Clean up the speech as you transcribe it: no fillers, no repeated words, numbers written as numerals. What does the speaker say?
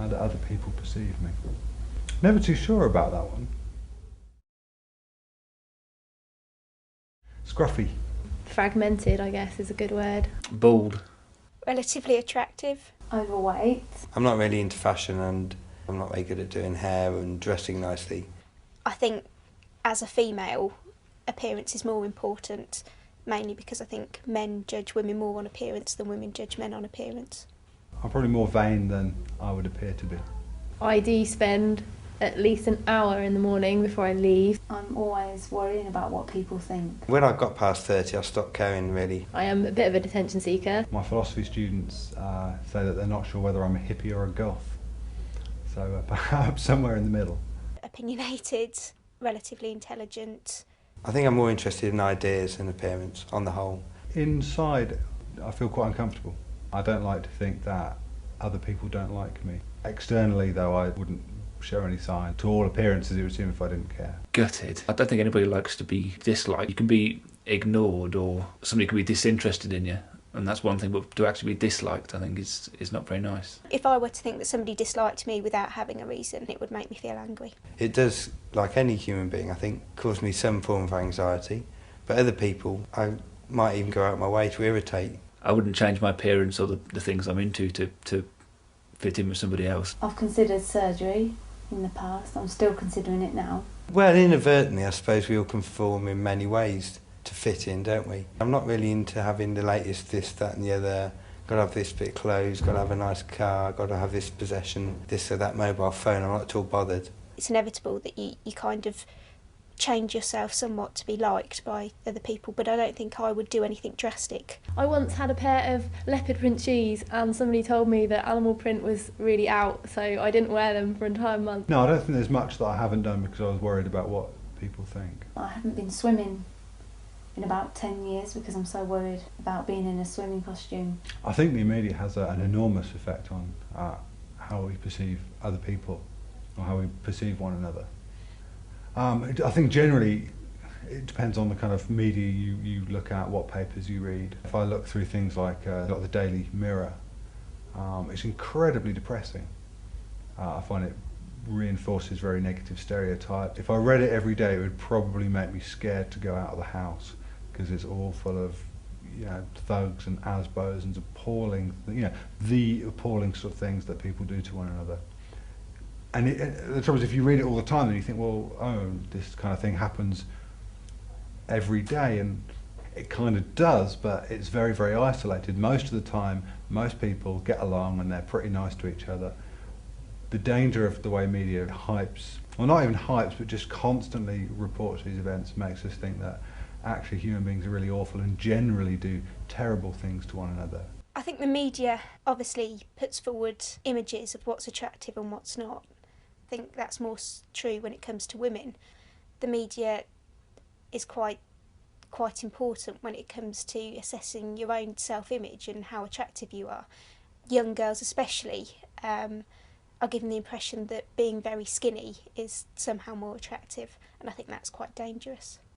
How do other people perceive me? Never too sure about that one. Scruffy. Fragmented, I guess, is a good word. Bald. Relatively attractive. Overweight. I'm not really into fashion and I'm not very good at doing hair and dressing nicely. I think as a female, appearance is more important, mainly because I think men judge women more on appearance than women judge men on appearance. I'm probably more vain than I would appear to be. I do spend at least an hour in the morning before I leave. I'm always worrying about what people think. When I got past 30, I stopped caring really. I am a bit of a attention seeker. My philosophy students say that they're not sure whether I'm a hippie or a goth. So perhaps somewhere in the middle. Opinionated, relatively intelligent. I think I'm more interested in ideas and appearance on the whole. Inside, I feel quite uncomfortable. I don't like to think that other people don't like me. Externally, though, I wouldn't show any sign. To all appearances, it would seem if I didn't care. Gutted. I don't think anybody likes to be disliked. You can be ignored or somebody can be disinterested in you, and that's one thing, but to actually be disliked I think is not very nice. If I were to think that somebody disliked me without having a reason, it would make me feel angry. It does, like any human being, I think, cause me some form of anxiety, but other people, I might even go out of my way to irritate. I wouldn't change my appearance or the things I'm into to fit in with somebody else. I've considered surgery in the past. I'm still considering it now. Well, inadvertently, I suppose we all conform in many ways to fit in, don't we? I'm not really into having the latest this, that and the other. Got to have this bit of clothes, got to have a nice car, got to have this possession, this or that mobile phone. I'm not at all bothered. It's inevitable that you kind of change yourself somewhat to be liked by other people, but I don't think I would do anything drastic. I once had a pair of leopard print shoes and somebody told me that animal print was really out, so I didn't wear them for an entire month. No, I don't think there's much that I haven't done because I was worried about what people think. I haven't been swimming in about 10 years because I'm so worried about being in a swimming costume. I think the media has an enormous effect on how we perceive other people or how we perceive one another. I think generally it depends on the kind of media you look at, what papers you read. If I look through things like the Daily Mirror, it's incredibly depressing. I find it reinforces very negative stereotypes. If I read it every day, it would probably make me scared to go out of the house because it's all full of, you know, thugs and ASBOs and appalling, you know, the appalling sort of things that people do to one another. And the trouble is, if you read it all the time, then you think, well, oh, this kind of thing happens every day, and it kind of does, but it's very, very isolated. Most of the time, most people get along and they're pretty nice to each other. The danger of the way media hypes, well, not even hypes, but just constantly reports these events makes us think that actually human beings are really awful and generally do terrible things to one another. I think the media obviously puts forward images of what's attractive and what's not. I think that's more true when it comes to women. The media is quite important when it comes to assessing your own self-image and how attractive you are. Young girls especially are given the impression that being very skinny is somehow more attractive, and I think that's quite dangerous.